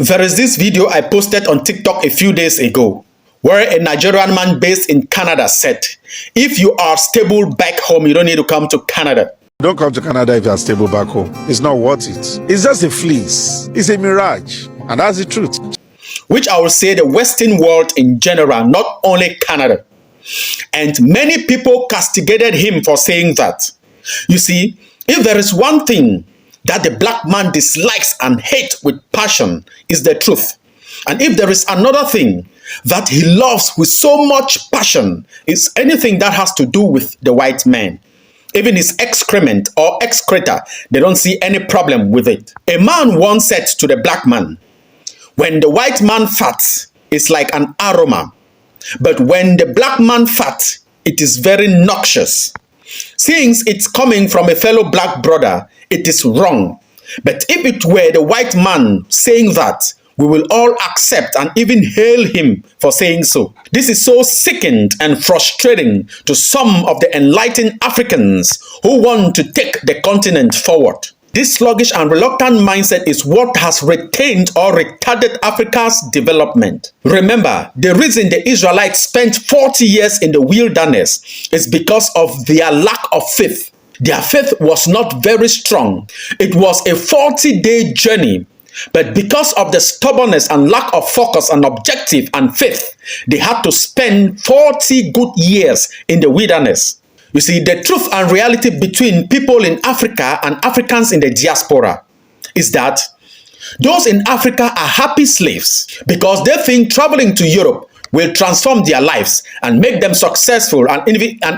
There is this video I posted on TikTok a few days ago where a Nigerian man based in Canada said, if you are stable back home, you don't need to come to Canada. Don't come to Canada if you are stable back home. It's not worth it. It's just a fleece. It's a mirage. And that's the truth. Which I will say the Western world in general, not only Canada. And many people castigated him for saying that. You see, if there is one thing that the black man dislikes and hates with passion, is the truth. And if there is another thing that he loves with so much passion, is anything that has to do with the white man. Even his excrement or excreta, they don't see any problem with it. A man once said to the black man, when the white man farts, it's like an aroma. But when the black man farts, it is very noxious. Since it's coming from a fellow black brother, it is wrong. But if it were the white man saying that, we will all accept and even hail him for saying so. This is so sickened and frustrating to some of the enlightened Africans who want to take the continent forward. This sluggish and reluctant mindset is what has retained or retarded Africa's development. Remember, the reason the Israelites spent 40 years in the wilderness is because of their lack of faith. Their faith was not very strong. It was a 40-day journey. But because of the stubbornness and lack of focus and objective and faith, they had to spend 40 good years in the wilderness. You see, the truth and reality between people in Africa and Africans in the diaspora is that those in Africa are happy slaves because they think traveling to Europe will transform their lives and make them successful and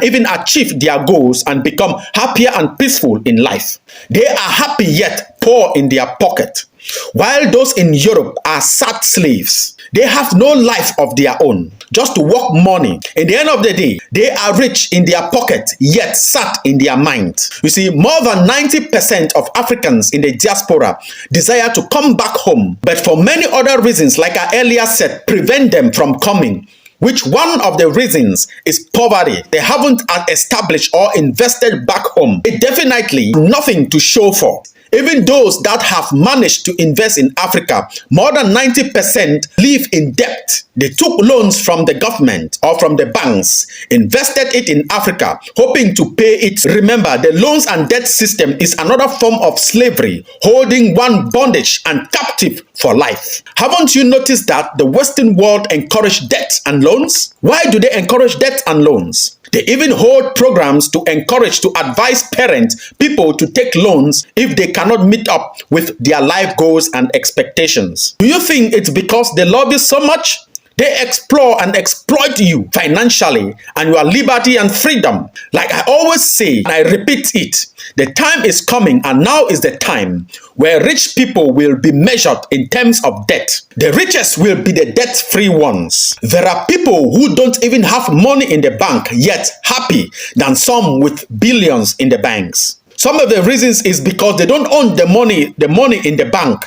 even achieve their goals and become happier and peaceful in life. They are happy yet poor in their pocket. While those in Europe are sad slaves, they have no life of their own, just to work money. In the end of the day, they are rich in their pocket, yet sad in their mind. You see, more than 90% of Africans in the diaspora desire to come back home, but for many other reasons, like I earlier said, prevent them from coming. Which one of the reasons is poverty. They haven't established or invested back home. They definitely nothing to show for. Even those that have managed to invest in Africa, more than 90% live in debt. They took loans from the government or from the banks, invested it in Africa, hoping to pay it. Remember, the loans and debt system is another form of slavery, holding one bondage and captive for life. Haven't you noticed that the Western world encourage debt and loans? Why do they encourage debt and loans? They even hold programs to encourage, to advise people to take loans if they cannot meet up with their life goals and expectations. Do you think it's because they love you so much? They explore and exploit you financially and your liberty and freedom. Like I always say, and I repeat it, the time is coming and now is the time where rich people will be measured in terms of debt. The richest will be the debt-free ones. There are people who don't even have money in the bank yet happy than some with billions in the banks. Some of the reasons is because they don't own the money in the bank.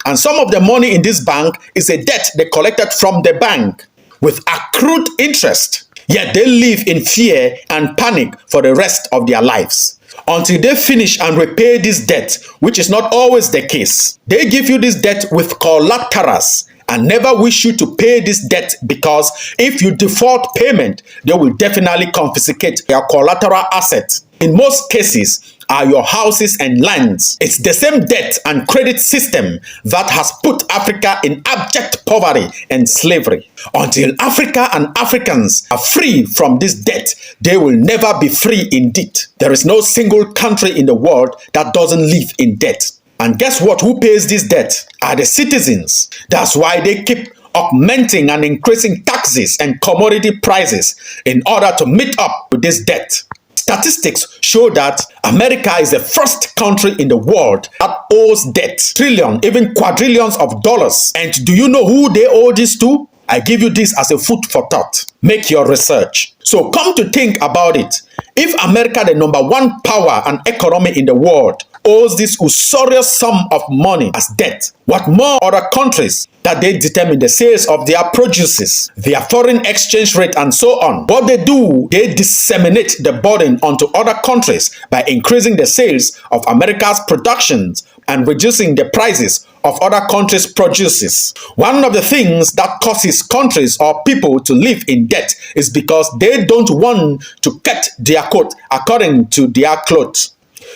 And some of the money in this bank is a debt they collected from the bank with accrued interest. Yet they live in fear and panic for the rest of their lives until they finish and repay this debt, which is not always the case. They give you this debt with collaterals and never wish you to pay this debt because if you default payment, they will definitely confiscate your collateral asset. In most cases, are your houses and lands. It's the same debt and credit system that has put Africa in abject poverty and slavery. Until Africa and Africans are free from this debt, they will never be free indeed. There is no single country in the world that doesn't live in debt. And guess what? Who pays this debt? Are the citizens. That's why they keep augmenting and increasing taxes and commodity prices in order to meet up with this debt. Statistics show that America is the first country in the world that owes debt, trillions, even quadrillions of dollars. And do you know who they owe this to? I give you this as a food for thought. Make your research. So come to think about it. If America, the #1 power and economy in the world, owes this usurious sum of money as debt, what more other countries that they determine the sales of their produces, their foreign exchange rate and so on. What they do, they disseminate the burden onto other countries by increasing the sales of America's productions and reducing the prices of other countries' produces. One of the things that causes countries or people to live in debt is because they don't want to cut their coat according to their clothes.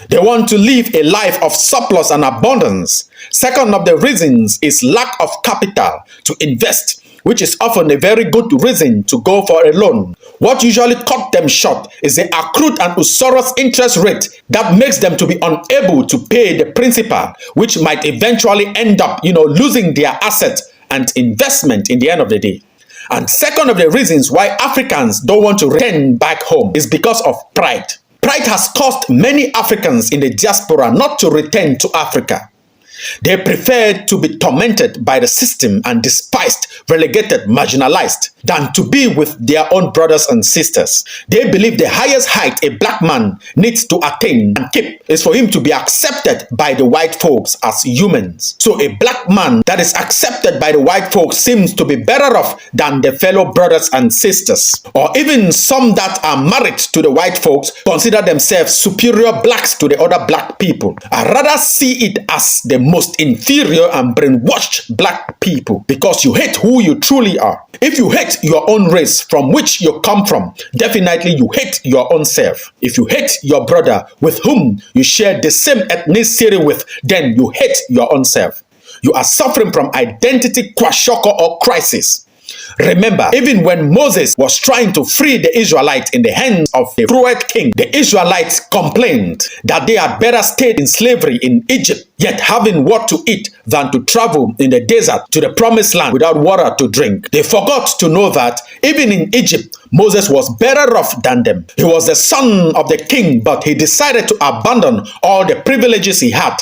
They want to live a life of surplus and abundance. Second of the reasons is lack of capital to invest, which is often a very good reason to go for a loan. What usually cut them short is the accrued and usurious interest rate that makes them to be unable to pay the principal, which might eventually end up, losing their assets and investment in the end of the day. And second of the reasons why Africans don't want to return back home is because of pride. Pride has caused many Africans in the diaspora not to return to Africa. They prefer to be tormented by the system and despised, relegated, marginalized than to be with their own brothers and sisters. They believe the highest height a black man needs to attain and keep is for him to be accepted by the white folks as humans. So a black man that is accepted by the white folks seems to be better off than the fellow brothers and sisters. Or even some that are married to the white folks consider themselves superior blacks to the other black people. I rather see it as the most inferior and brainwashed black people, because you hate who you truly are. If you hate your own race from which you come from, definitely you hate your own self. If you hate your brother with whom you share the same ethnicity with, then you hate your own self. You are suffering from identity kwashiorkor or crisis. Remember, even when Moses was trying to free the Israelites in the hands of a cruel king, the Israelites complained that they had better stayed in slavery in Egypt, yet having what to eat, than to travel in the desert to the promised land without water to drink. They forgot to know that even in Egypt, Moses was better off than them. He was the son of the king, but he decided to abandon all the privileges he had,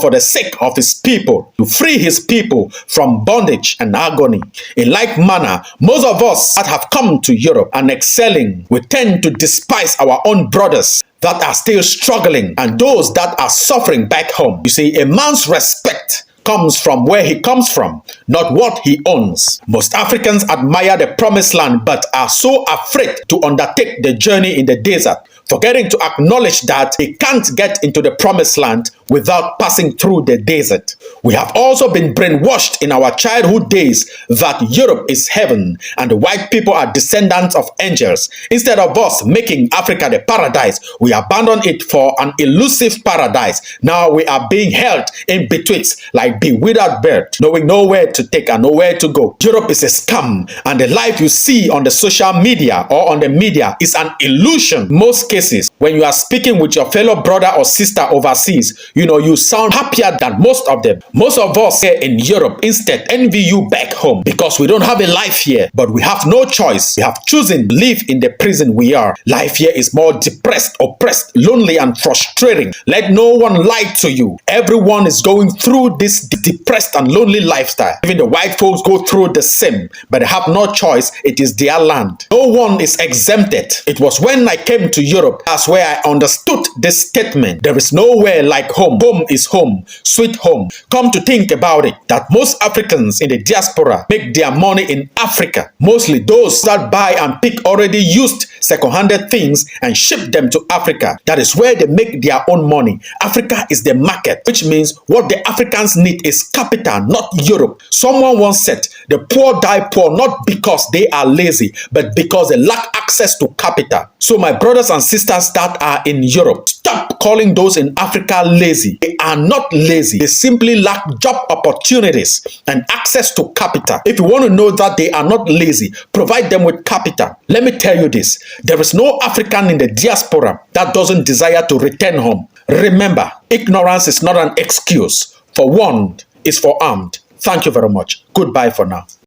for the sake of his people, to free his people from bondage and agony. In like manner, most of us that have come to Europe and excelling, we tend to despise our own brothers that are still struggling and those that are suffering back home. You see, a man's respect comes from where he comes from, not what he owns. Most Africans admire the promised land but are so afraid to undertake the journey in the desert, forgetting to acknowledge that they can't get into the promised land without passing through the desert. We have also been brainwashed in our childhood days that Europe is heaven and the white people are descendants of angels. Instead of us making Africa the paradise, we abandon it for an elusive paradise. Now we are being held in betwixt like bewildered bird, knowing nowhere to take and nowhere to go. Europe is a scam, and the life you see on the social media or on the media is an illusion. In most cases, when you are speaking with your fellow brother or sister overseas, you sound happier than most of them. Most of us here in Europe instead envy you back home because we don't have a life here, but we have no choice. We have chosen to live in the prison we are. Life here is more depressed, oppressed, lonely, and frustrating. Let no one lie to you. Everyone is going through this depressed and lonely lifestyle. Even the white folks go through the same, but they have no choice. It is their land. No one is exempted. It was when I came to Europe that's where I understood this statement. There is nowhere like home. Home is home, sweet home. Come to think about it, that most Africans in the diaspora make their money in Africa. Mostly those that buy and pick already used second-handed things and ship them to Africa. That is where they make their own money. Africa is the market, which means what the Africans need is capital, not Europe. Someone once said, the poor die poor not because they are lazy, but because they lack access to capital. So my brothers and sisters that are in Europe, stop calling those in Africa lazy. They are not lazy. They simply lack job opportunities and access to capital. If you want to know that they are not lazy, provide them with capital. Let me tell you this. There is no African in the diaspora that doesn't desire to return home. Remember, ignorance is not an excuse. For warned is for armed. Thank you very much. Goodbye for now.